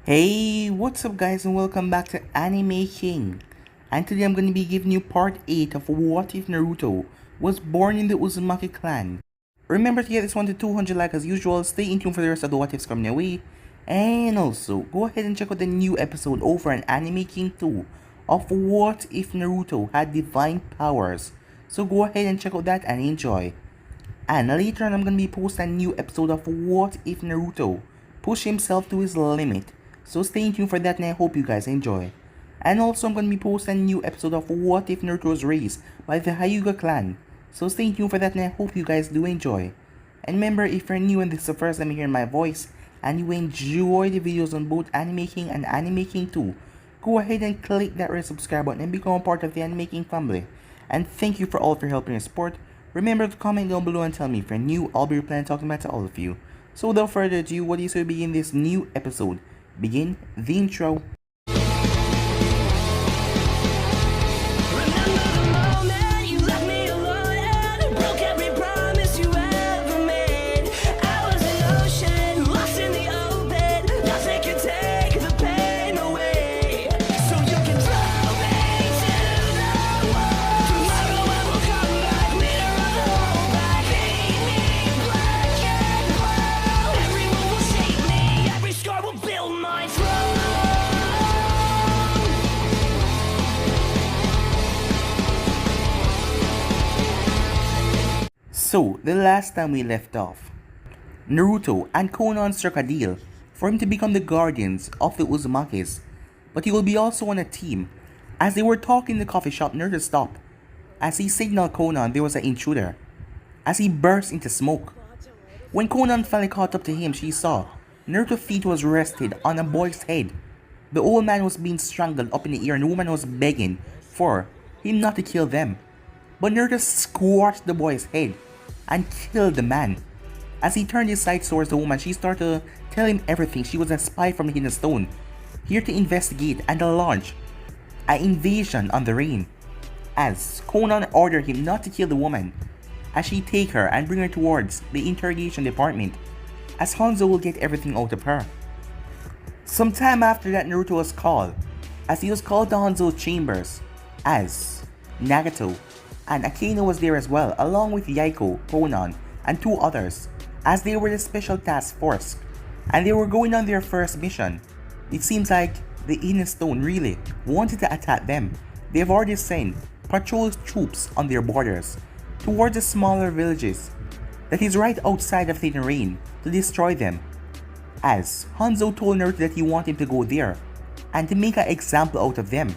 Hey, what's up guys and welcome back to Anime King. And today I'm going to be giving you part 8 of What If Naruto was born in the Uzumaki clan. Remember to get this one to 200 likes as usual, stay in tune for the rest of the What Ifs coming your way. And also, go ahead and check out the new episode over on Anime King 2 of What If Naruto Had Divine Powers. So go ahead and check out that and enjoy. And later on I'm going to be posting a new episode of What If Naruto Push Himself to His Limit. So stay tuned for that and I hope you guys enjoy. And also I'm going to be posting a new episode of What If Naruto was raised by the Hyuga clan. So stay tuned for that and I hope you guys do enjoy. And remember, if you're new and this is the first time you're hearing my voice and you enjoy the videos on both Anime King and Anime King 2, go ahead and click that red subscribe button and become a part of the Anime King family. And thank you for all of your help and your support. Remember to comment down below and tell me if you're new, I'll be replying talking back to all of you. So without further ado, what do you say we begin this new episode? Begin the intro. So, the last time we left off, Naruto and Konan struck a deal for him to become the guardians of the Uzumakis, but he will be also on a team. As they were talking in the coffee shop, Naruto stopped. As he signaled Konan there was an intruder, as he burst into smoke. When Konan finally caught up to him, she saw Naruto's feet was rested on a boy's head. The old man was being strangled up in the air and the woman was begging for him not to kill them. But Naruto squashed the boy's head and killed the man. As he turned his sights towards the woman, she started to tell him everything. She was a spy from the Hidden Stone, here to investigate and launch an invasion on the rain. As Konan ordered him not to kill the woman, as she take her and bring her towards the interrogation department, as Hanzo will get everything out of her. Some time after that, Naruto was called, as he was called to Hanzo's chambers, as Nagato and Akeno was there as well, along with Yaiko, Konan, and two others, as they were the special task force, and they were going on their first mission. It seems like the Hidden Stone really wanted to attack them. They've already sent patrol troops on their borders towards the smaller villages that is right outside of Thin Rain to destroy them. As Hanzo told Naruto that he wanted him to go there and to make an example out of them.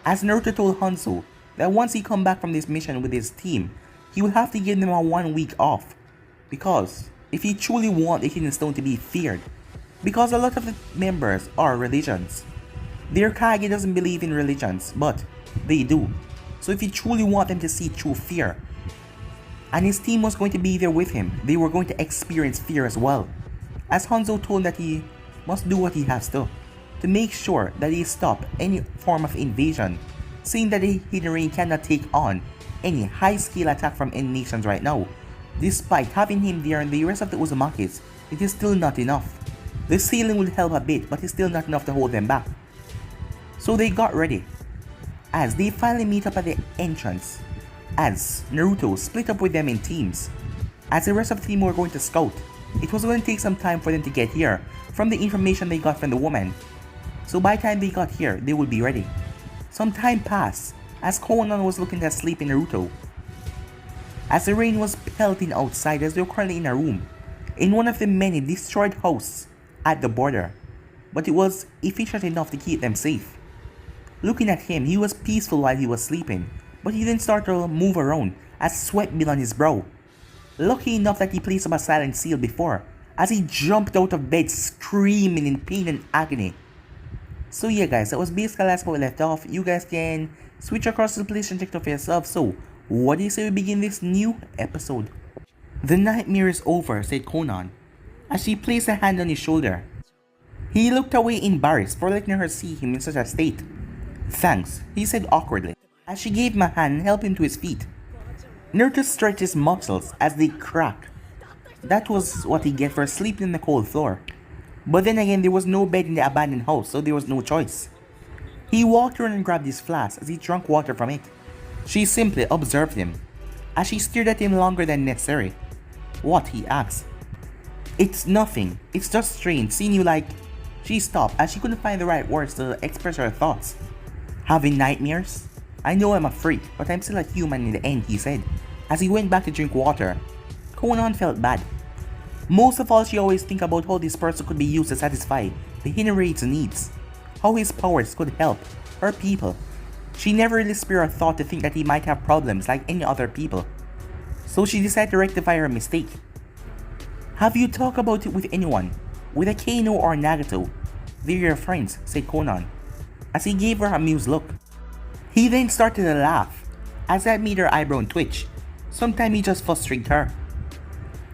As Naruto told Hanzo that once he come back from this mission with his team, he will have to give them a 1 week off, because if he truly want the Hidden Stone to be feared, because a lot of the members are religions. Their Kage doesn't believe in religions, but they do. So if he truly want them to see true fear, and his team was going to be there with him, they were going to experience fear as well. As Hanzo told that he must do what he has to make sure that he stop any form of invasion, saying that the Hidden Rain cannot take on any high-scale attack from any nations right now. Despite having him there and the rest of the Uzumakis, it is still not enough. The ceiling will help a bit, but it's still not enough to hold them back. So they got ready, as they finally meet up at the entrance, as Naruto split up with them in teams. As the rest of the team were going to scout, it was going to take some time for them to get here from the information they got from the woman. So by the time they got here, they would be ready. Some time passed as Konan was looking to sleep in Naruto, as the rain was pelting outside, as they were currently in a room in one of the many destroyed houses at the border, but it was efficient enough to keep them safe. Looking at him, he was peaceful while he was sleeping, but he then started to move around as sweat built on his brow. Lucky enough that he placed up a silent seal before, as he jumped out of bed screaming in pain and agony. So yeah guys, that was basically the last part we left off. You guys can switch across to the place and check it out for yourself. So, what do you say we begin this new episode? The nightmare is over, said Konan, as she placed a hand on his shoulder. He looked away embarrassed for letting her see him in such a state. Thanks, he said awkwardly, as she gave him a hand and helped him to his feet. Naruto stretched his muscles as they cracked. That was what he get for sleeping on the cold floor. But then again, there was no bed in the abandoned house, so there was no choice. He walked around and grabbed his flask as he drank water from it. She simply observed him, as she stared at him longer than necessary. What? He asked. It's nothing, it's just strange seeing you like... She stopped as she couldn't find the right words to express her thoughts. Having nightmares? I know I'm a freak, but I'm still a human in the end, he said, as he went back to drink water. Conan felt bad. Most of all, she always think about how this person could be used to satisfy the hidden raid's needs, how his powers could help her people. She never really spared a thought to think that he might have problems like any other people. So she decided to rectify her mistake. Have you talked about it with anyone? With a Kano or Nagato? They're your friends, said Conan, as he gave her a amused look. He then started to laugh, as that made her eyebrow twitch. Sometimes he just frustrated her.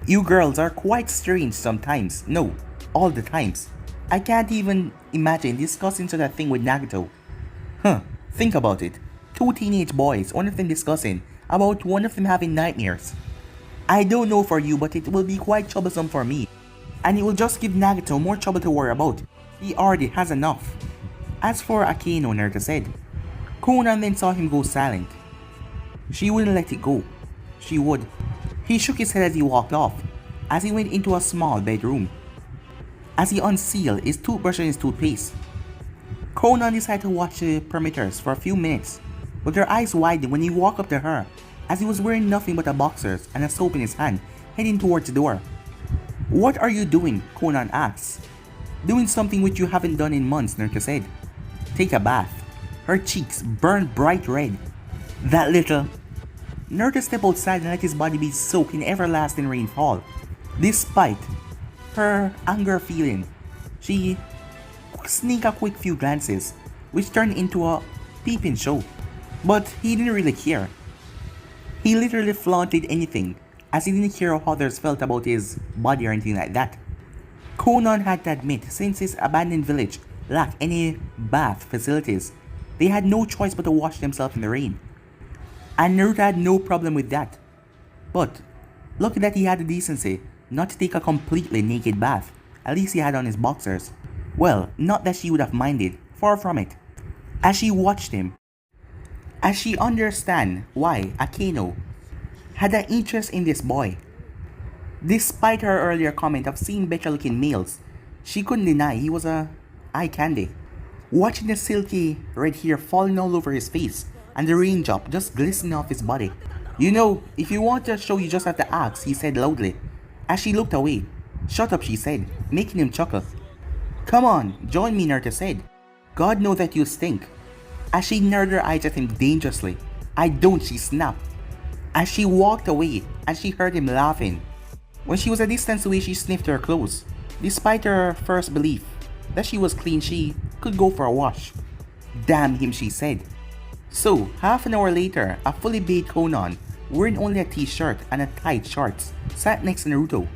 You girls are quite strange sometimes. No, all the times. I can't even imagine discussing such a thing with Nagato. Think about it. Two teenage boys, one of them discussing about one of them having nightmares. I don't know for you, but it will be quite troublesome for me. And it will just give Nagato more trouble to worry about. He already has enough. As for Akeno, Naruto said. Conan then saw him go silent. She wouldn't let it go. She would. He shook his head as he walked off, as he went into a small bedroom. As he unsealed his toothbrush and his toothpaste. Conan decided to watch the perimeters for a few minutes, with her eyes widened when he walked up to her, as he was wearing nothing but a boxers and a soap in his hand, heading towards the door. What are you doing? Conan asked. Doing something which you haven't done in months, Naruto said. Take a bath. Her cheeks burned bright red. That little... Naruto stepped outside and let his body be soaked in everlasting rainfall. Despite her anger feeling, she sneaked a quick few glances, which turned into a peeping show. But he didn't really care. He literally flaunted anything, as he didn't care how others felt about his body or anything like that. Conan had to admit, since his abandoned village lacked any bath facilities, they had no choice but to wash themselves in the rain. And Naruto had no problem with that. But, lucky that he had the decency not to take a completely naked bath. At least he had on his boxers. Well, not that she would have minded, far from it. As she watched him, as she understand why Akeno had an interest in this boy. Despite her earlier comment of seeing better looking males, she couldn't deny he was a eye candy. Watching the silky red hair falling all over his face and the raindrop just glistening off his body. You know, if you want a show you just have to ask, he said loudly. As she looked away. Shut up, she said, making him chuckle. Come on, join me, Naruto said. God knows that you stink. As she narrowed her eyes at him dangerously. I don't, she snapped. As she walked away, and she heard him laughing. When she was a distance away, she sniffed her clothes. Despite her first belief that she was clean, she could go for a wash. Damn him, she said. So, half an hour later, a fully bathed Conan, wearing only a t-shirt and a tight shorts, sat next to Naruto.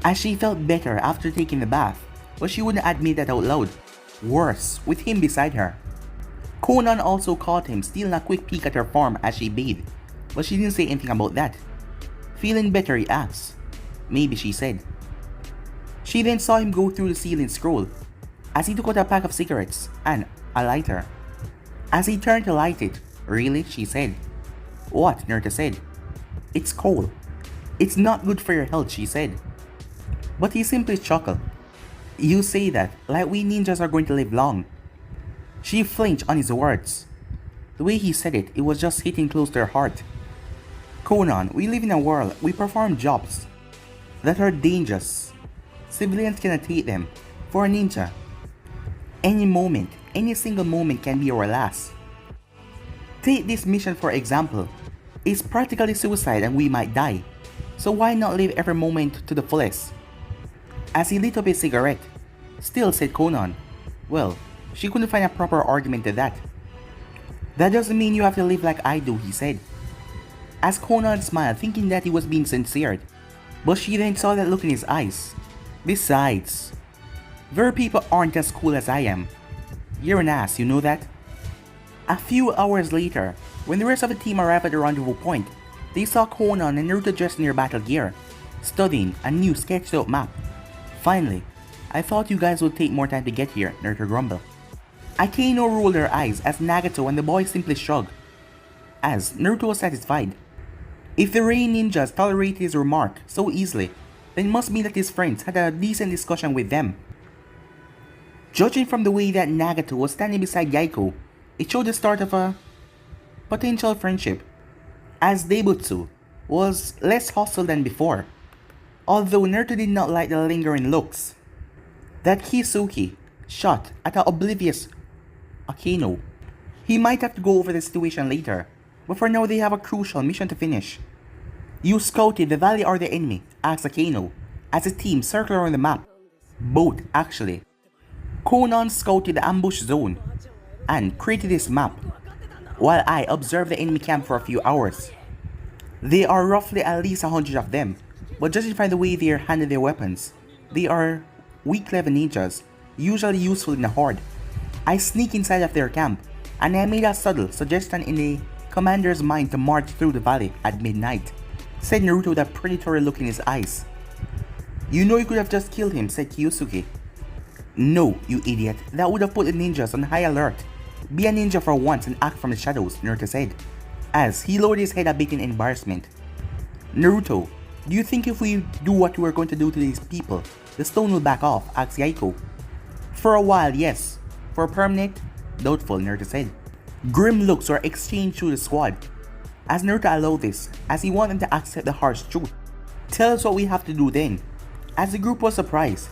As she felt better after taking the bath, but she wouldn't admit that out loud. Worse, with him beside her. Conan also caught him stealing a quick peek at her form as she bathed, but she didn't say anything about that. Feeling better, he asked. Maybe, she said. She then saw him go through the ceiling scroll, as he took out a pack of cigarettes and a lighter. As he turned to light it, really, she said. What? Naruto said. It's coal. It's not good for your health, she said. But he simply chuckled. You say that, like we ninjas are going to live long. She flinched on his words. The way he said it, it was just hitting close to her heart. Conan, we live in a world, we perform jobs that are dangerous. Civilians cannot take them. For a ninja, any moment, any single moment can be our last. Take this mission for example. It's practically suicide and we might die. So why not live every moment to the fullest? As he lit up his cigarette, still, said Conan. Well, she couldn't find a proper argument to that. That doesn't mean you have to live like I do, he said. As Conan smiled, thinking that he was being sincere, but she then saw that look in his eyes. Besides, their people aren't as cool as I am. You're an ass, you know that? A few hours later, when the rest of the team arrived at the rendezvous point, they saw Conan and Naruto dressed in their battle gear, studying a new sketched out map. Finally, I thought you guys would take more time to get here, Naruto grumbled. Akaino rolled her eyes as Nagato and the boy simply shrugged, as Naruto was satisfied. If the Rain Ninjas tolerated his remark so easily, then it must mean that his friends had a decent discussion with them. Judging from the way that Nagato was standing beside Yaiko, it showed the start of a potential friendship, as Daibutsu was less hostile than before, although Naruto did not like the lingering looks that Kisuke shot at the oblivious Akaino. He might have to go over the situation later, but for now they have a crucial mission to finish. You scouted the valley or the enemy, asked Akaino, as the team circled around the map. Both, actually. Conan scouted the ambush zone and created this map, while I observed the enemy camp for a few hours. There are roughly at least 100 of them, but judging by the way they are handling their weapons, they are weak level ninjas, usually useful in a horde. I sneak inside of their camp, and I made a subtle suggestion in the commander's mind to march through the valley at midnight, said Naruto with a predatory look in his eyes. You know you could have just killed him, said Kyosuke. No, you idiot, that would have put the ninjas on high alert. Be a ninja for once and act from the shadows, Naruto said, as he lowered his head a bit in embarrassment. Naruto, do you think if we do what we are going to do to these people, the stone will back off, asked Yaiko. For a while, yes. For permanent, doubtful, Naruto said. Grim looks were exchanged through the squad, as Naruto allowed this, as he wanted them to accept the harsh truth. Tell us what we have to do then, as the group was surprised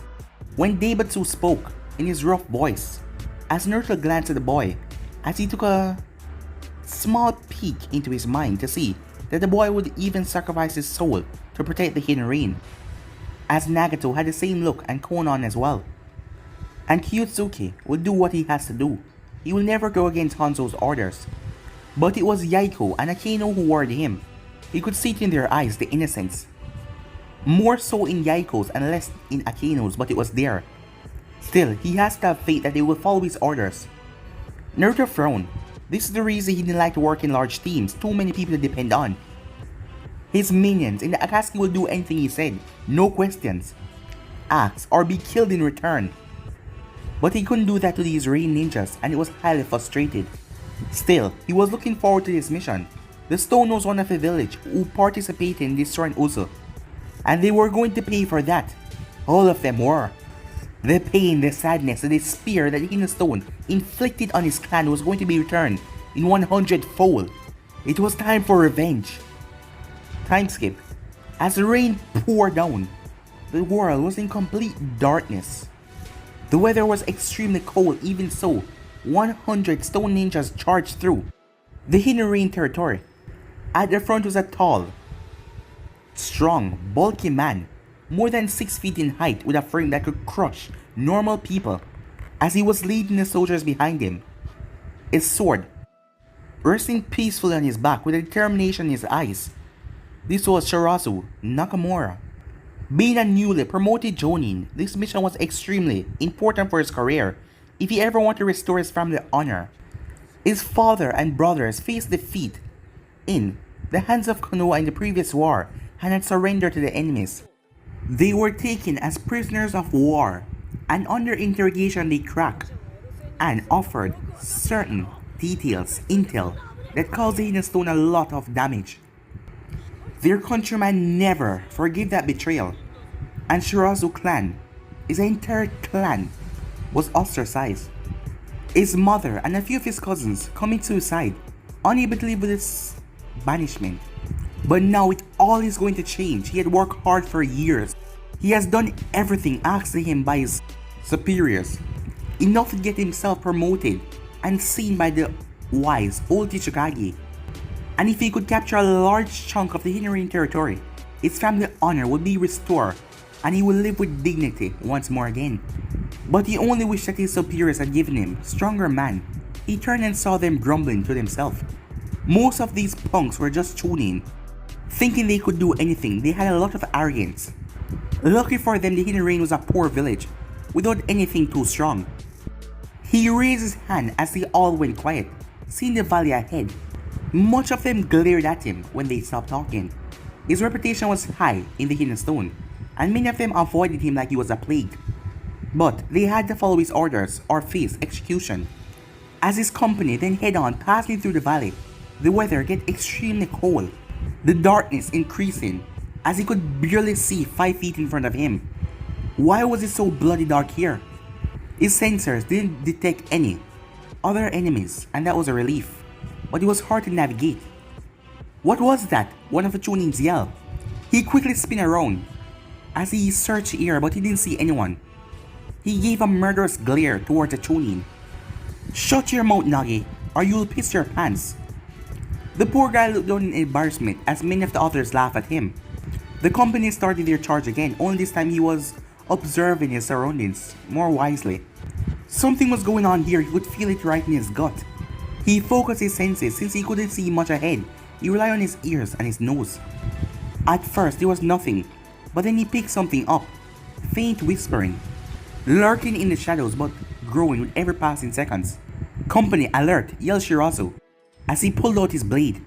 when Daibutsu spoke in his rough voice, as Naruto glanced at the boy, as he took a small peek into his mind to see that the boy would even sacrifice his soul to protect the hidden rain, as Nagato had the same look and Konan as well. And Kyutsuke will do what he has to do. He will never go against Hanzo's orders. But it was Yaiko and Akaino who worried him. He could see it in their eyes, the innocence. More so in Yaiko's and less in Akaino's, but it was there. Still, he has to have faith that they will follow his orders. Naruto frowned. This is the reason he didn't like to work in large teams, too many people to depend on. His minions in the Akatsuki will do anything he said, no questions. Ask or be killed in return. But he couldn't do that to these Rain Ninjas, and it was highly frustrated. Still, he was looking forward to this mission. The Stone was one of the village who participated in destroying Uzu, and they were going to pay for that. All of them were. The pain, the sadness, the despair that the Hidden Stone inflicted on his clan was going to be returned in 100-fold. It was time for revenge. Time skip. As the rain poured down, the world was in complete darkness. The weather was extremely cold. Even so, 100 stone ninjas charged through the Hidden Rain territory. At the front was a tall, strong, bulky man, more than 6 feet in height, with a frame that could crush normal people, as he was leading the soldiers behind him, his sword resting peacefully on his back with a determination in his eyes. This was Shirazu Nakamura. Being a newly promoted Jonin, this mission was extremely important for his career if he ever wanted to restore his family honor. His father and brothers faced defeat in the hands of Konoha in the previous war and had surrendered to the enemies. They were taken as prisoners of war, and under interrogation they cracked and offered certain details, intel, that caused the Hidden Stone a lot of damage. Their countrymen never forgave that betrayal, and Shirazu clan, his entire clan, was ostracized. His mother and a few of his cousins committed suicide, unable to live with his banishment. But now it all is going to change. He had worked hard for years. He has done everything asked of him by his superiors, enough to get himself promoted and seen by the wise old Ichikage. And if he could capture a large chunk of the Hidden Rain territory, his family honor would be restored and he would live with dignity once more again. But he only wished that his superiors had given him stronger man. He turned and saw them grumbling to themselves. Most of these punks were just tuning, thinking they could do anything. They had a lot of arrogance. Lucky for them, the Hidden Rain was a poor village, without anything too strong. He raised his hand as they all went quiet, seeing the valley ahead. Much of them glared at him when they stopped talking. His reputation was high in the Hidden Stone, and many of them avoided him like he was a plague. But they had to follow his orders or face execution. As his company then head on passing through the valley, the weather get extremely cold, the darkness increasing as he could barely see 5 feet in front of him. Why was it so bloody dark here? His sensors didn't detect any other enemies, and that was a relief, but it was hard to navigate. What was that? One of the Chunins yelled. He quickly spun around as he searched here, but he didn't see anyone. He gave a murderous glare towards the Chunin. Shut your mouth, Nagi, or you'll piss your pants. The poor guy looked down in embarrassment as many of the others laughed at him. The company started their charge again, only this time he was observing his surroundings more wisely. Something was going on here, he could feel it right in his gut. He focused his senses since he couldn't see much ahead. He relied on his ears and his nose. At first there was nothing, but then he picked something up. Faint whispering, lurking in the shadows but growing with every passing seconds. Company alert, yelled Shirazu as he pulled out his blade.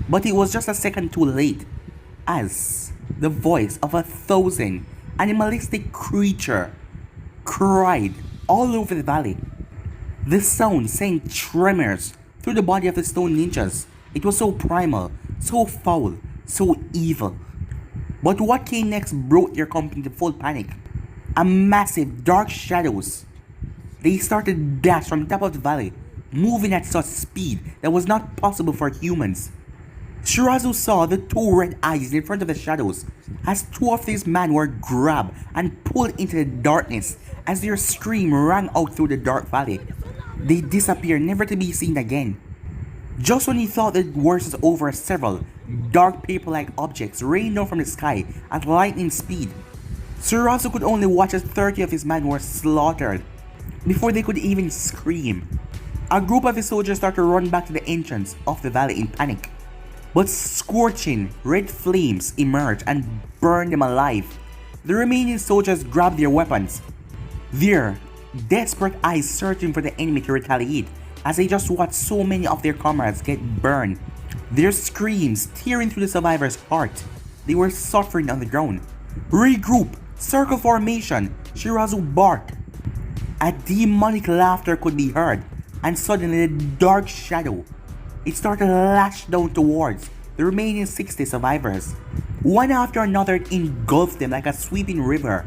But it was just a second too late, as the voice of 1,000 animalistic creature cried all over the valley. The sound sent tremors through the body of the stone ninjas. It was so primal, so foul, so evil. But what came next brought their company to full panic. A massive dark shadows. They started to dash from the top of the valley, moving at such speed that was not possible for humans. Shirazu saw the 2 red eyes in front of the shadows as 2 of these men were grabbed and pulled into the darkness as their scream rang out through the dark valley. They disappeared, never to be seen again. Just when he thought the worst was over, several dark paper-like objects rained down from the sky at lightning speed. Shirazu could only watch as 30 of his men were slaughtered before they could even scream. A group of his soldiers started to run back to the entrance of the valley in panic. But scorching red flames emerged and burned them alive. The remaining soldiers grabbed their weapons, their desperate eyes searching for the enemy to retaliate as they just watched so many of their comrades get burned. Their screams tearing through the survivors' heart. They were suffering on the ground. Regroup! Circle formation! Shirazu barked. A demonic laughter could be heard, and suddenly the dark shadow, it started to lash down towards the remaining 60 survivors. One after another it engulfed them like a sweeping river.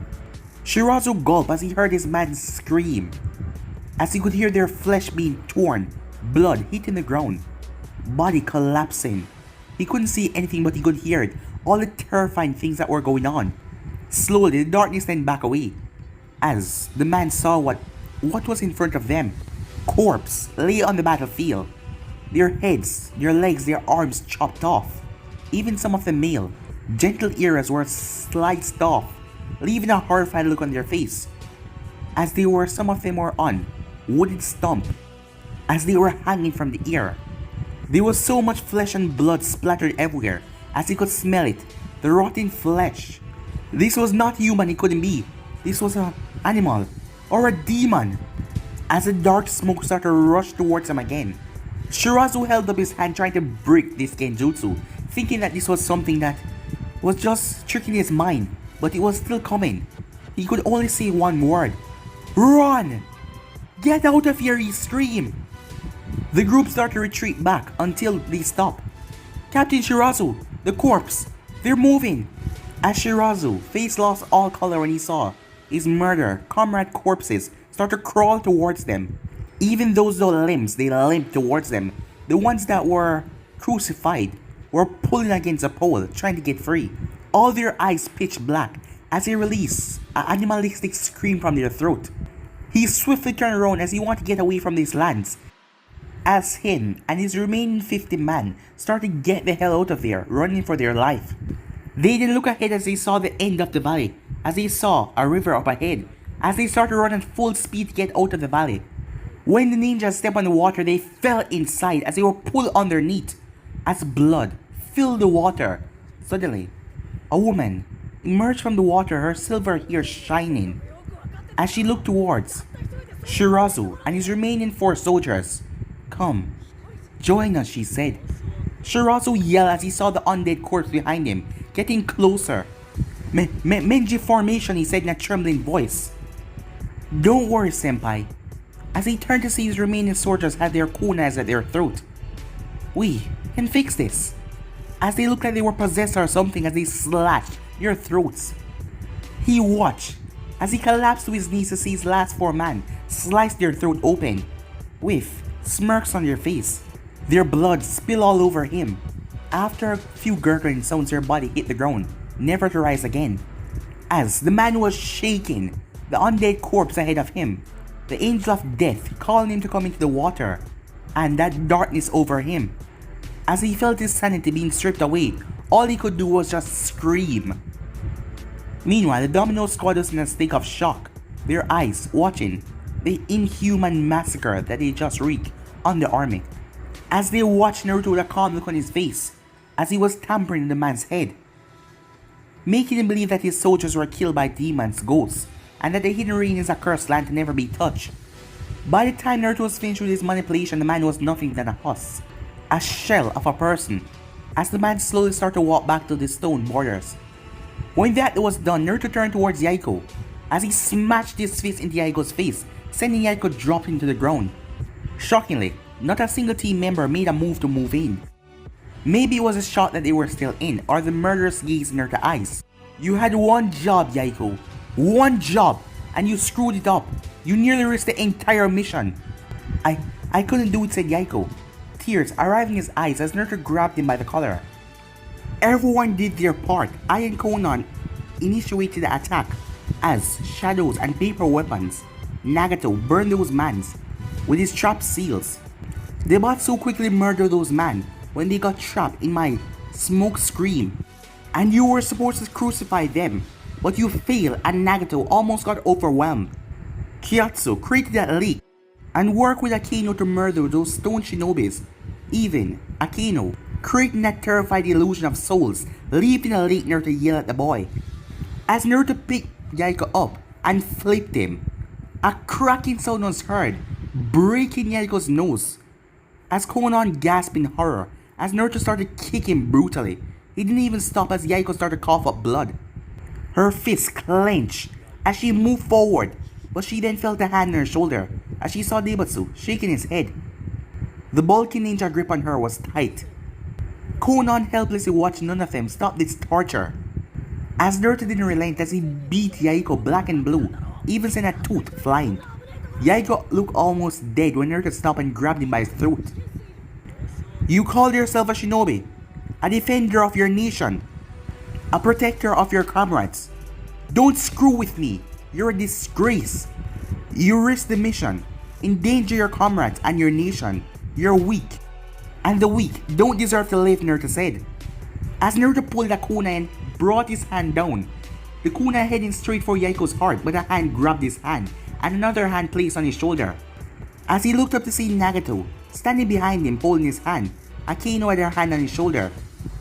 Shirazu gulped as he heard his men scream, as he could hear their flesh being torn, blood hitting the ground, body collapsing. He couldn't see anything but he could hear it, all the terrifying things that were going on. Slowly the darkness then back away, as the man saw what was in front of them. Corpse lay on the battlefield. Their heads, their legs, their arms chopped off. Even some of the male, gentle ears were sliced off, leaving a horrified look on their face. As some of them were on wooden stump, as they were hanging from the ear. There was so much flesh and blood splattered everywhere, as he could smell it, the rotten flesh. This was not human, it couldn't be. This was an animal, or a demon. As the dark smoke started to rush towards him again, Shirazu held up his hand trying to break this genjutsu, thinking that this was something that was just tricking his mind, but it was still coming. He could only say one word. Run! Get out of here, he screamed. The group started to retreat back until they stopped. Captain Shirazu, the corpse, they're moving. As Shirazu, face lost all color when he saw his murder comrade corpses start to crawl towards them. Even those without limbs, they limped towards them. The ones that were crucified were pulling against a pole, trying to get free. All their eyes pitch black as they release an animalistic scream from their throat. He swiftly turned around as he wanted to get away from these lands, as him and his remaining 50 men started to get the hell out of there, running for their life. They didn't look ahead as they saw the end of the valley, as they saw a river up ahead, as they started to run at full speed to get out of the valley. When the ninjas stepped on the water, they fell inside as they were pulled underneath, as blood filled the water. Suddenly, a woman emerged from the water, her silver hair shining, as she looked towards Shirazu and his remaining 4 soldiers. Come, join us, she said. Shirazu yelled as he saw the undead corpse behind him, getting closer. Menji formation, he said in a trembling voice. Don't worry, senpai. As he turned to see his remaining soldiers had their kunais at their throat. We can fix this. As they looked like they were possessed or something as they slashed their throats. He watched as he collapsed to his knees to see his last four men slice their throat open, with smirks on their face. Their blood spill all over him. After a few gurgling sounds, their body hit the ground, never to rise again. As the man was shaking, the undead corpse ahead of him, the angel of death calling him to come into the water, and that darkness over him. As he felt his sanity being stripped away, all he could do was just scream. Meanwhile, the Domino squad was in a state of shock, their eyes watching the inhuman massacre that they just wreaked on the army. As they watched Naruto with a calm look on his face, as he was tampering in the man's head, making him believe that his soldiers were killed by demons, ghosts, and that the hidden rain is a cursed land to never be touched. By the time Naruto was finished with his manipulation, the man was nothing than a husk, a shell of a person, as the man slowly started to walk back to the stone borders. When that was done, Naruto turned towards Yaiko, as he smashed his fist into Yaiko's face, sending Yaiko dropping to the ground. Shockingly, not a single team member made a move to move in. Maybe it was a shot that they were still in, or the murderous gaze in her eyes. You had one job, Yaiko. One job, and you screwed it up. You nearly risked the entire mission. I couldn't do it, said Yaiko, tears arriving in his eyes as Naruto grabbed him by the collar. Everyone did their part. I and Konan initiated the attack as shadows and paper weapons. Nagato burned those mans with his trap seals. The bots so quickly murdered those men when they got trapped in my smoke screen. And you were supposed to crucify them, but you failed and Nagato almost got overwhelmed. Kyatsu created that leak and worked with Akeno to murder those stone shinobis. Even Akeno creating that terrified illusion of souls, leaving a late Naruto yell at the boy. As Naruto picked Yaiko up and flipped him, a cracking sound was heard, breaking Yaiko's nose. As Konan gasped in horror, as Naruto started kicking brutally, he didn't even stop as Yaiko started to cough up blood. Her fist clenched as she moved forward, but she then felt a hand on her shoulder as she saw Debatsu shaking his head. The bulky ninja grip on her was tight. Konan helplessly watched none of them stop this torture. As Naruto didn't relent as he beat Yaiko black and blue, even sent a tooth flying. Yaiko looked almost dead when Naruto stopped and grabbed him by his throat. You call yourself a shinobi, a defender of your nation, a protector of your comrades. Don't screw with me. You're a disgrace. You risk the mission, endanger your comrades and your nation. You're weak. And the weak don't deserve to live, Naruto said. As Naruto pulled a kunai and brought his hand down, the kunai heading straight for Yaiko's heart, but a hand grabbed his hand and another hand placed on his shoulder. As he looked up to see Nagato standing behind him holding his hand, Akeno had her hand on his shoulder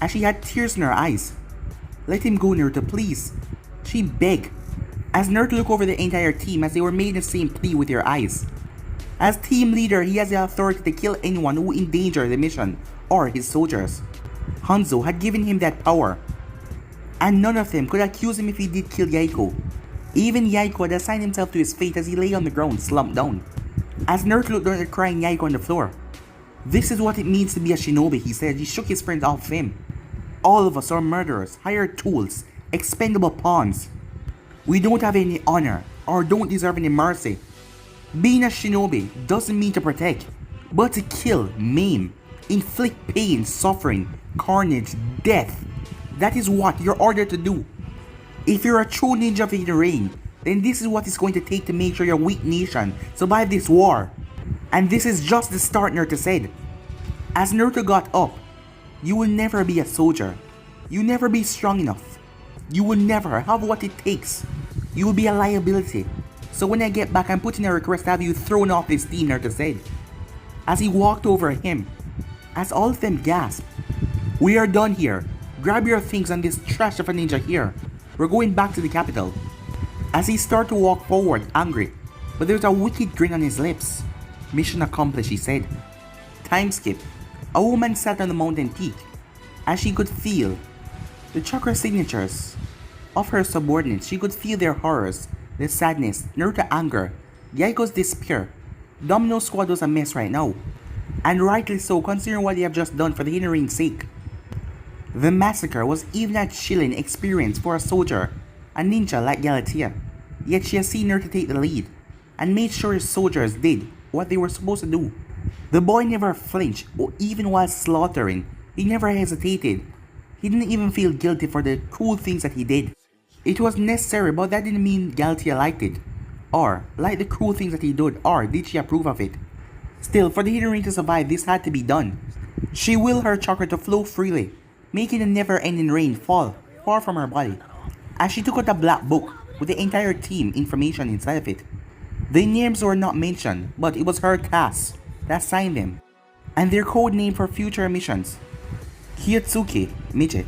as she had tears in her eyes. Let him go, Naruto, please, she begged. As Naruto looked over the entire team as they were making the same plea with their eyes. As team leader, he has the authority to kill anyone who endanger the mission or his soldiers. Hanzo had given him that power, and none of them could accuse him if he did kill Yaiko. Even Yaiko had assigned himself to his fate as he lay on the ground slumped down. As Naruto looked down at the crying Yaiko on the floor. This is what it means to be a shinobi, he said. He shook his friends off him. All of us are murderers, hired tools, expendable pawns. We don't have any honor or don't deserve any mercy. Being a shinobi doesn't mean to protect, but to kill, maim, inflict pain, suffering, carnage, death. That is what you're ordered to do. If you're a true ninja of the rain, then this is what it's going to take to make sure your weak nation survive this war. And this is just the start, Naruto said. As Naruto got up, you will never be a soldier. You will never be strong enough. You will never have what it takes. You will be a liability. So when I get back, I'm putting a request to have you thrown off this team, Naruto said. As he walked over him, as all of them gasped. We are done here. Grab your things and this trash of a ninja here. We're going back to the capital. As he started to walk forward, angry, but there was a wicked grin on his lips. Mission accomplished, he said. Time skip. A woman sat on the mountain peak, as she could feel the chakra signatures of her subordinates. She could feel their horrors the sadness, Naruto's anger, Yaiko's despair. Domino's squad was a mess right now. And rightly so, considering what they have just done for the Hinarin's sake. The massacre was even a chilling experience for a soldier, a ninja like Galatea. Yet she has seen Naruto take the lead, and made sure his soldiers did what they were supposed to do. The boy never flinched, or even while slaughtering, he never hesitated. He didn't even feel guilty for the cruel things that he did. It was necessary, but that didn't mean Galatea liked it, or liked the cruel things that he did, or did she approve of it. Still, for the Hinarin to survive, this had to be done. She willed her chakra to flow freely, making the never-ending rain fall far from her body. As she took out a black book with the entire team information inside of it. Their names were not mentioned, but it was her class that signed them, and their code name for future missions. Hiyotsuki, Midget.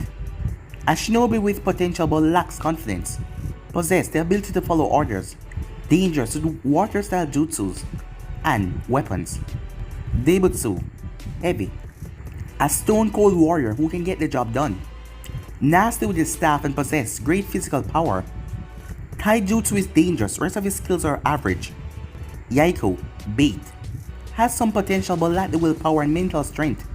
A shinobi with potential but lacks confidence, possessed the ability to follow orders, dangerous to do water-style jutsus, and weapons. Deibutsu, Heavy. A stone-cold warrior who can get the job done. Nasty with his staff and possess great physical power. Taijutsu is dangerous, rest of his skills are average. Yaiko, Bait. Has some potential but lack the willpower and mental strength.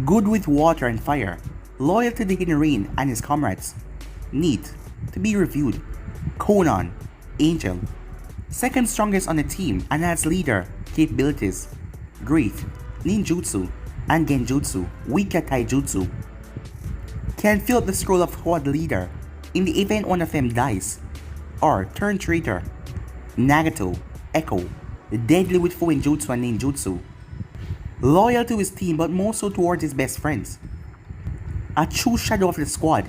Good with water and fire. Loyal to the Hinarin and his comrades. Neat. To be reviewed. Conan, Angel. Second strongest on the team and has leader capabilities. Great. Ninjutsu and Genjutsu. Weak at Taijutsu. Can fill the scroll of squad leader in the event one of them dies. Or turn traitor. Nagato, Echo. Deadly with Fuinjutsu and Ninjutsu. Loyal to his team but more so towards his best friends. A true shadow of the squad.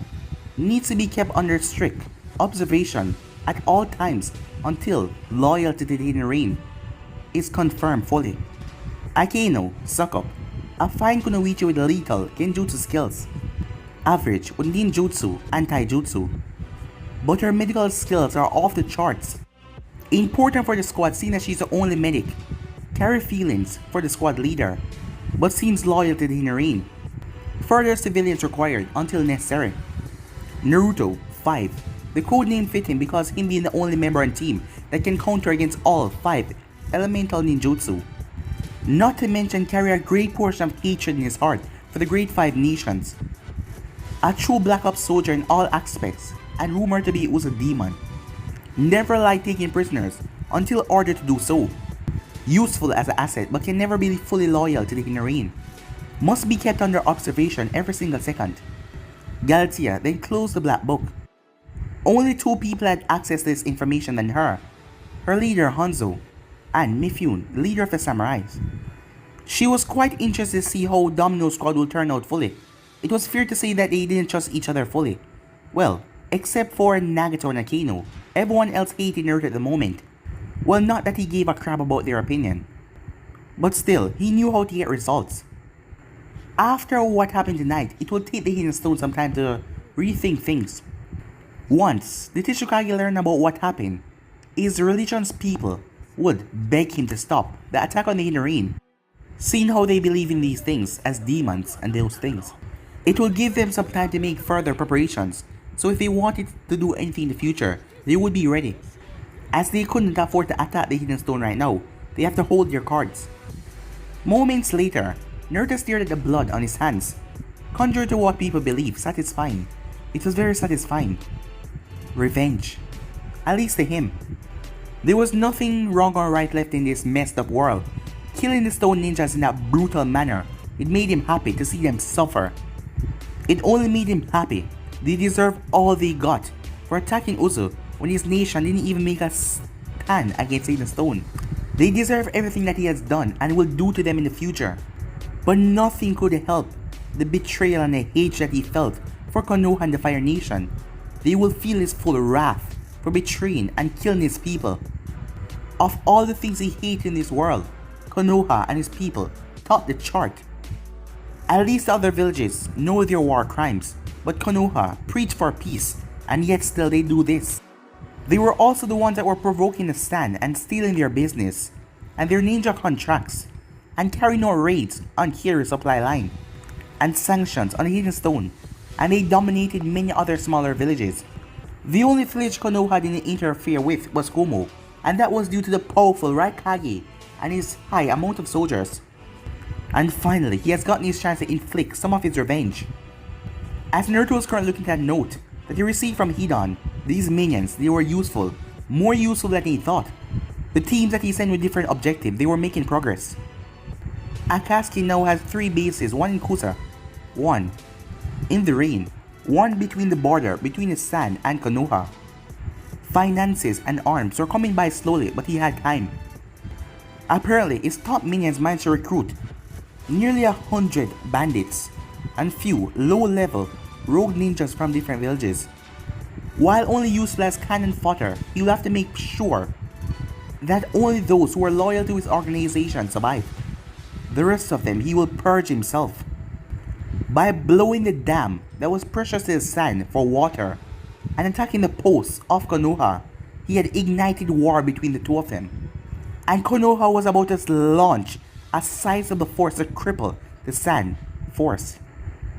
Needs to be kept under strict observation at all times until loyalty to the Hinarin is confirmed fully. Akeno, Suck-up. A fine kunoichi with lethal Genjutsu skills. Average with Ninjutsu and Taijutsu. But her medical skills are off the charts. Important for the squad seeing that she's the only medic. Carry feelings for the squad leader, but seems loyal to the Hinarin. Further civilians required until necessary. Naruto, 5. The codename fit him because him being the only member on team that can counter against all 5 elemental ninjutsu. Not to mention carry a great portion of hatred in his heart for the Great 5 nations. A true Black Ops soldier in all aspects, and rumored to be was a demon. Never liked taking prisoners until ordered to do so. Useful as an asset but can never be fully loyal to the Hinarin. Must be kept under observation every single second. Galatea then closed the black book. Only 2 people had access to this information than her. Her leader Hanzo and Mifune, leader of the samurais. She was quite interested to see how Domino's squad will turn out fully. It was fair to say that they didn't trust each other fully. Well, except for Nagato and Akeno, everyone else hated Naruto at the moment. Well, not that he gave a crap about their opinion, but still, he knew how to get results. After what happened tonight, it would take the Hidden Stone some time to rethink things. Once the Tsuchikage learned about what happened, his religion's people would beg him to stop the attack on the Hinarin, seeing how they believe in these things as demons and those things. It will give them some time to make further preparations, so if they wanted to do anything in the future, they would be ready. As they couldn't afford to attack the Hidden Stone right now, they have to hold their cards. Moments later, Naruto stared at the blood on his hands. Contrary to what people believe, satisfying. It was very satisfying. Revenge. At least to him. There was nothing wrong or right left in this messed up world. Killing the stone ninjas in that brutal manner, it made him happy to see them suffer. It only made him happy. They deserve all they got for attacking Uzu when his nation didn't even make a stand against Hidden Stone. They deserve everything that he has done and will do to them in the future. But nothing could help the betrayal and the hate that he felt for Konoha and the Fire Nation. They will feel his full wrath for betraying and killing his people. Of all the things he hated in this world, Konoha and his people topped the chart. At least the other villages know their war crimes, but Konoha preached for peace, and yet still they do this. They were also the ones that were provoking the stand and stealing their business and their ninja contracts, and carrying out raids on Kiri's supply line and sanctions on the Hidden Stone, and they dominated many other smaller villages. The only village Konoha didn't interfere with was Komo, and that was due to the powerful Raikage and his high amount of soldiers. And finally, he has gotten his chance to inflict some of his revenge. As Naruto is currently looking at a note that he received from Hidan, these minions, they were useful, more useful than he thought. The teams that he sent with different objectives, they were making progress. Akatsuki now has 3 bases, one in Kusa, one in the rain, one between the border between the sand and Konoha. Finances and arms were coming by slowly, but he had time. Apparently, his top minions managed to recruit nearly 100 bandits and few low-level rogue ninjas from different villages. While only useful as cannon fodder, he will have to make sure that only those who are loyal to his organization survive. The rest of them he will purge himself. By blowing the dam that was precious to the sand for water and attacking the posts of Konoha, he had ignited war between the two of them. And Konoha was about to launch a sizable force to cripple the sand force.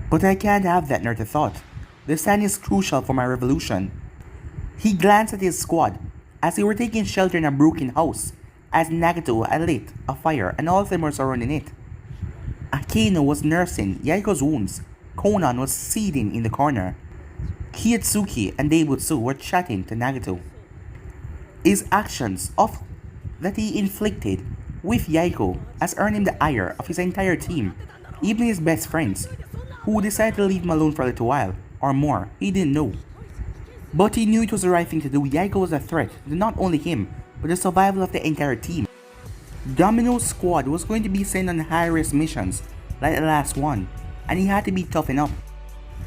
But I can't have that, Naruto thought. The sand is crucial for my revolution. He glanced at his squad as they were taking shelter in a broken house, as Nagato had lit a fire and all of them were surrounding it. Akeno was nursing Yaiko's wounds. Konan was seething in the corner. Kiyotsuki and Deibutsu were chatting to Nagato. His actions that he inflicted with Yaiko has earned him the ire of his entire team, even his best friends, who decided to leave him alone for a little while, or more, he didn't know. But he knew it was the right thing to do. Yaiko was a threat to not only him, but the survival of the entire team. Domino's squad was going to be sent on high-risk missions, like the last one, and he had to be toughened up.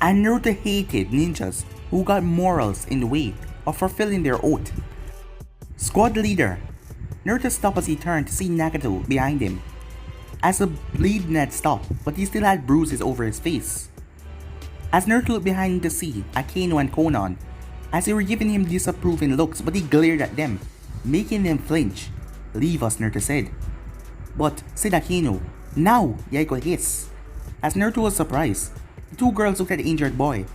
And Naruto hated ninjas who got morals in the way of fulfilling their oath. Squad leader, Naruto stopped as he turned to see Nagato behind him. As the bleeding had stopped, but he still had bruises over his face. As Naruto looked behind him to see Akeno and Konan, as they were giving him disapproving looks, but he glared at them, making them flinch. "Leave us," Naruto said. "But," said Akeno. "Now," Yaiko hissed. As Naruto was surprised, the two girls looked at the injured boy.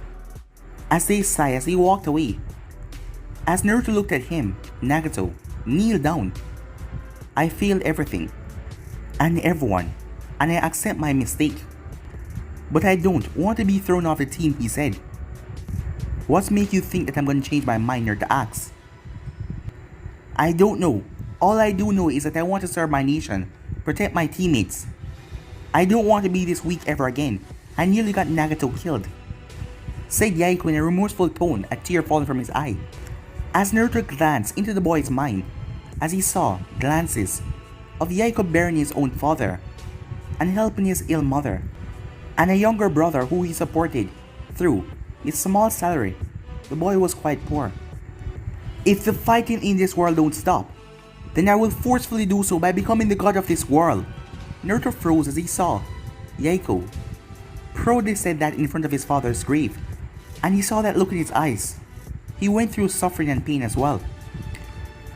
As they sighed as he walked away. As Naruto looked at him, Nagato, "Kneel down. I failed everything and everyone, and I accept my mistake. But I don't want to be thrown off the team," he said. "What makes you think that I'm going to change my mind?" Naruto asked. "I don't know. All I do know is that I want to serve my nation, protect my teammates. I don't want to be this weak ever again. I nearly got Nagato killed," said Yaiko in a remorseful tone, a tear falling from his eye. As Naruto glanced into the boy's mind, as he saw glances of Yaiko burying his own father and helping his ill mother, and a younger brother who he supported through his small salary, the boy was quite poor. "If the fighting in this world don't stop, then I will forcefully do so by becoming the god of this world." Naruto froze as he saw Yaiko proudly said that in front of his father's grave, and he saw that look in his eyes. He went through suffering and pain as well.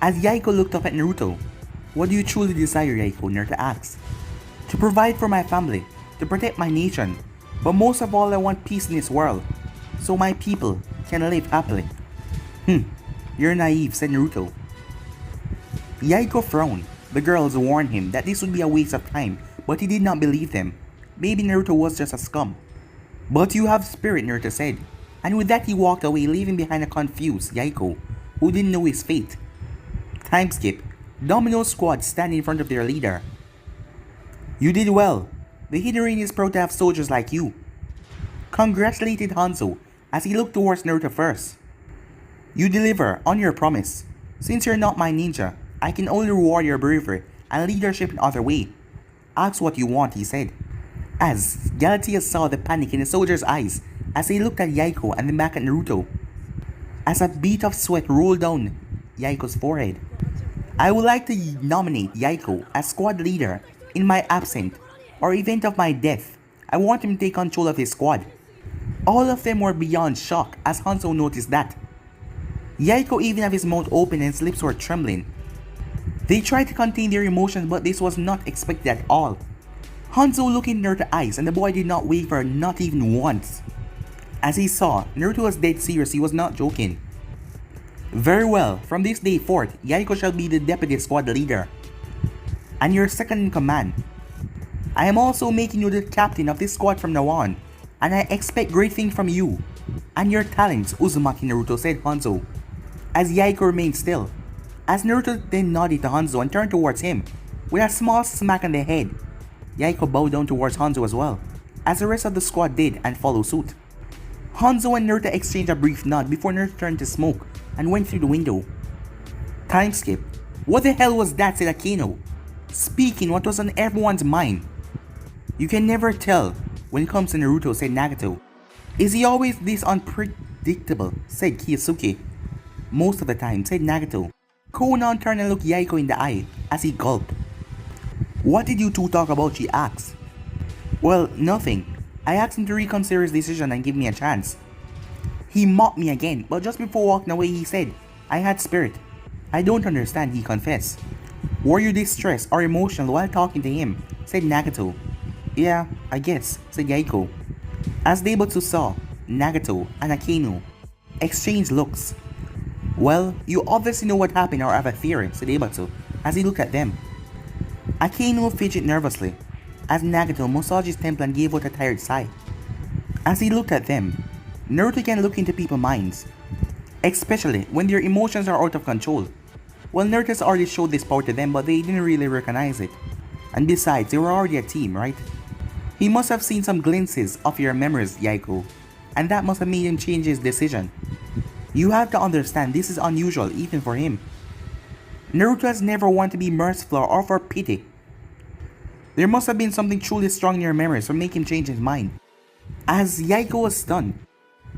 As Yaiko looked up at Naruto, "What do you truly desire, Yaiko?" Naruto asked. "To provide for my family, to protect my nation, but most of all I want peace in this world, so my people can live happily." "You're naive," said Naruto. Yaiko frowned. The girls warned him that this would be a waste of time, but he did not believe them. Maybe Naruto was just a scum. "But you have spirit," Naruto said. And with that he walked away, leaving behind a confused Yaiko, who didn't know his fate. Time skip. Domino's squad standing in front of their leader. "You did well. The Hidden is proud to have soldiers like you," congratulated Hanzo as he looked towards Naruto first. "You deliver on your promise. Since you're not my ninja, I can only reward your bravery and leadership in other way. Ask what you want," he said. As Galatea saw the panic in the soldiers' eyes as they looked at Yaiko and then back at Naruto, as a bead of sweat rolled down Yaiko's forehead. "I would like to nominate Yaiko as squad leader in my absence or event of my death. I want him to take control of his squad." All of them were beyond shock as Hanzo noticed that. Yaiko even had his mouth open and his lips were trembling. They tried to contain their emotions, but this was not expected at all. Hanzo looked in Naruto's eyes and the boy did not waver, not even once. As he saw Naruto was dead serious, he was not joking. Very well, from this day forth, Yaiko shall be the deputy squad leader, and your second in command. I am also making you the captain of this squad from now on, and I expect great things from you and your talents, Uzumaki Naruto, said Hanzo, as Yaiko remained still. As Naruto then nodded to Hanzo and turned towards him, with a small smack on the head, Yaiko bowed down towards Hanzo as well, as the rest of the squad did and followed suit. Hanzo and Naruto exchanged a brief nod before Naruto turned to smoke and went through the window. Time skip. What the hell was that, said Akino, speaking what was on everyone's mind. You can never tell when it comes to Naruto, said Nagato. Is he always this unpredictable, said Kiyosuke. Most of the time, said Nagato. Konan turned and looked Yaiko in the eye as he gulped. What did you two talk about, she asked. Well, nothing. I asked him to reconsider his decision and give me a chance. He mocked me again, but just before walking away he said, I had spirit. I don't understand, he confessed. Were you distressed or emotional while talking to him, said Nagato. Yeah, I guess, said Yaiko. As they both saw, Nagato and Akino exchanged looks. Well, you obviously know what happened or have a theory, said Ebatsu, as he looked at them. Akino fidgeted nervously, as Nagato massaged his temple and gave out a tired sigh. As he looked at them, Naruto can look into people's minds, especially when their emotions are out of control. Well, Naruto has already showed this power to them, but they didn't really recognize it. And besides, they were already a team, right? He must have seen some glimpses of your memories, Yaiko, and that must have made him change his decision. You have to understand this is unusual even for him. Naruto has never wanted to be merciful or for pity. There must have been something truly strong in your memories to make him change his mind. As Yaiko was stunned.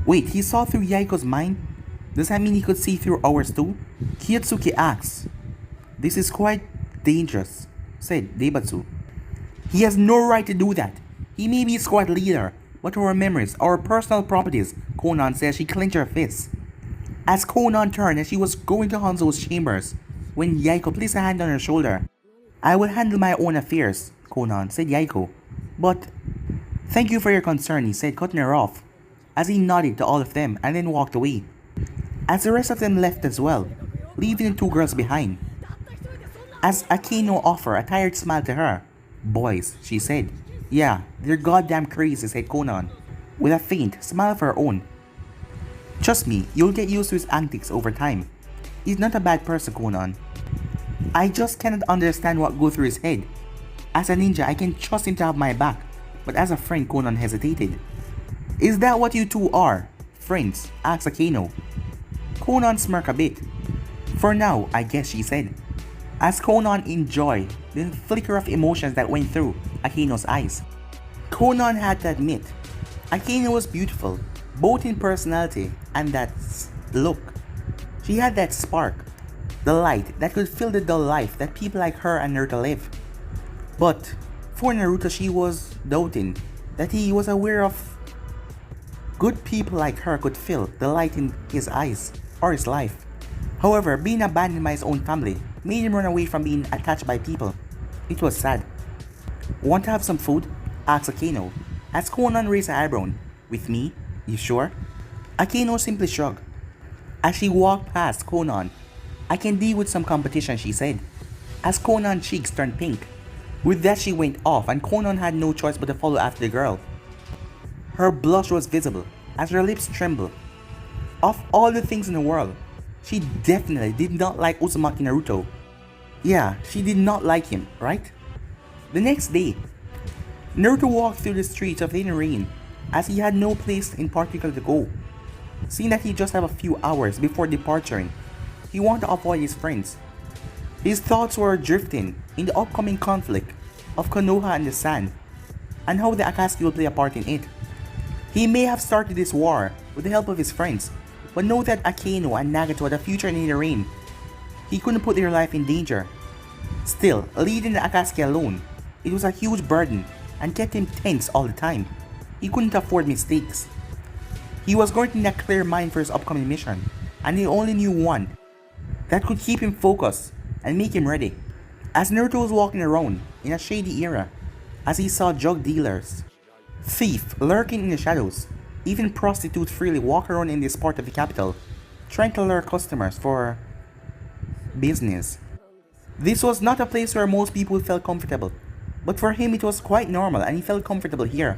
Wait, he saw through Yaiko's mind? Does that mean he could see through ours too? Kiyotsuki asked. This is quite dangerous, said Deibatsu. He has no right to do that. He may be squad leader, but our memories, our personal properties, Konan said. She clenched her fists. As Konan turned and she was going to Hanzo's chambers, when Yaiko placed a hand on her shoulder. I will handle my own affairs, Konan said Yaiko. But, thank you for your concern, he said, cutting her off, as he nodded to all of them and then walked away. As the rest of them left as well, leaving the two girls behind. As Akino offered a tired smile to her. Boys, she said. Yeah, they're goddamn crazy, said Konan, with a faint smile of her own. Trust me, you'll get used to his antics over time. He's not a bad person, Konan. I just cannot understand what goes through his head. As a ninja, I can trust him to have my back, but as a friend, Konan hesitated. Is that what you two are? Friends, asked Akino. Konan smirked a bit. For now, I guess, she said, as Konan enjoyed the flicker of emotions that went through Akino's eyes. Konan had to admit, Akino was beautiful, both in personality and that look. She had that spark, the light that could fill the dull life that people like her and Naruto live. But for Naruto, she was doubting that he was aware of good people like her could fill the light in his eyes or his life. However, being abandoned by his own family made him run away from being attached by people. It was sad. Want to have some food? Asked Akino, as Konan raised an eyebrow. With me? You sure? Akino simply shrugged. As she walked past Konan, I can deal with some competition, she said, as Konan's cheeks turned pink. With that she went off and Konan had no choice but to follow after the girl. Her blush was visible as her lips trembled. Of all the things in the world, she definitely did not like Uzumaki Naruto. Yeah, she did not like him, right? The next day, Naruto walked through the streets of the inner rain as he had no place in particular to go. Seeing that he just had a few hours before departuring, he wanted to avoid his friends. His thoughts were drifting in the upcoming conflict of Konoha and the Sand, and how the Akatsuki will play a part in it. He may have started this war with the help of his friends, but know that Akeno and Nagato had a future in the rain. He couldn't put their life in danger. Still, leading the Akatsuki alone, it was a huge burden and kept him tense all the time. He couldn't afford mistakes. He was going to need a clear mind for his upcoming mission, and he only knew one that could keep him focused and make him ready. As Naruto was walking around in a shady area, as he saw drug dealers, thieves lurking in the shadows, even prostitutes freely walk around in this part of the capital, trying to lure customers for business. This was not a place where most people felt comfortable, but for him it was quite normal and he felt comfortable here.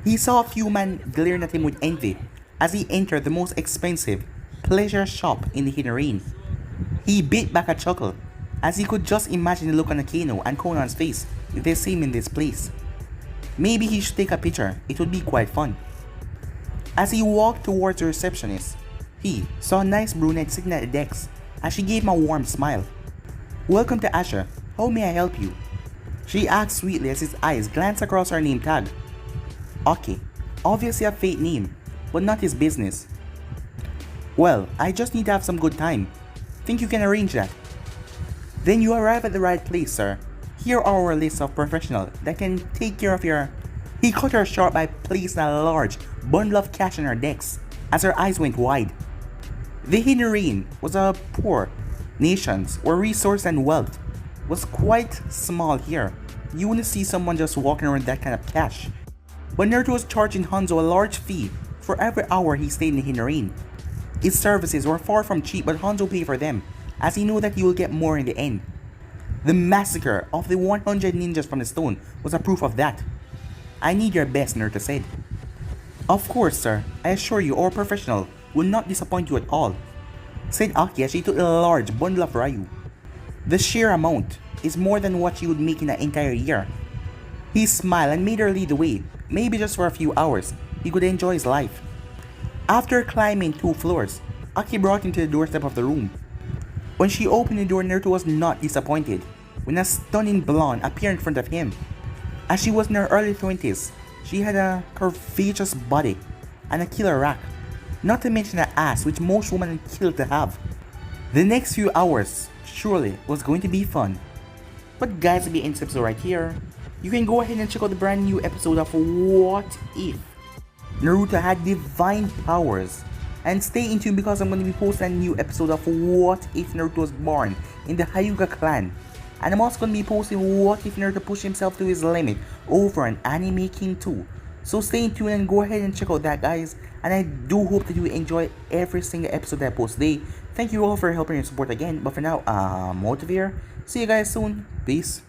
He saw a few men glaring at him with envy as he entered the most expensive pleasure shop in the hidden rain. He bit back a chuckle as he could just imagine the look on Akeno and Conan's face if they see him in this place. Maybe he should take a picture, it would be quite fun. As he walked towards the receptionist, he saw a nice brunette sitting at the desk as she gave him a warm smile. "Welcome to Asher, how may I help you?" she asked sweetly as his eyes glanced across her name tag. Okay, obviously a fake name, but not his business. "Well, I just need to have some good time. Think you can arrange that?" "Then you arrive at the right place, sir. Here are our list of professionals that can take care of your..." He cut her short by placing a large bundle of cash on her desk as her eyes went wide. The hidden rain was a poor nations where resource and wealth was quite small here. You wouldn't see someone just walking around with that kind of cash. But Naruto was charging Hanzo a large fee for every hour he stayed in the hidden rain. His services were far from cheap, but Hanzo paid for them as he knew that he will get more in the end. The massacre of the 100 ninjas from the stone was a proof of that. "I need your best," Naruto said. "Of course, sir. I assure you our professional will not disappoint you at all," said Aki as she took a large bundle of Ryu. The sheer amount is more than what you would make in an entire year. He smiled and made her lead the way. Maybe just for a few hours, he could enjoy his life. After climbing 2 floors, Aki brought him to the doorstep of the room. When she opened the door, Naruto was not disappointed when a stunning blonde appeared in front of him. As she was in her early 20s, she had a curvaceous body and a killer rack, not to mention an ass which most women kill to have. The next few hours surely was going to be fun. But guys, that'll be the end of this episode right here. You can go ahead and check out the brand new episode of What If Naruto Had Divine Powers. And stay in tune because I'm going to be posting a new episode of What If Naruto Was Born in the Hyuga clan. And I'm also going to be posting What If Naruto Pushed Himself to His Limit over an Anime King 2. So stay in tune and go ahead and check out that, guys. And I do hope that you enjoy every single episode that I post today. Thank you all for helping and support again. But for now, I'm out of here. See you guys soon. Peace.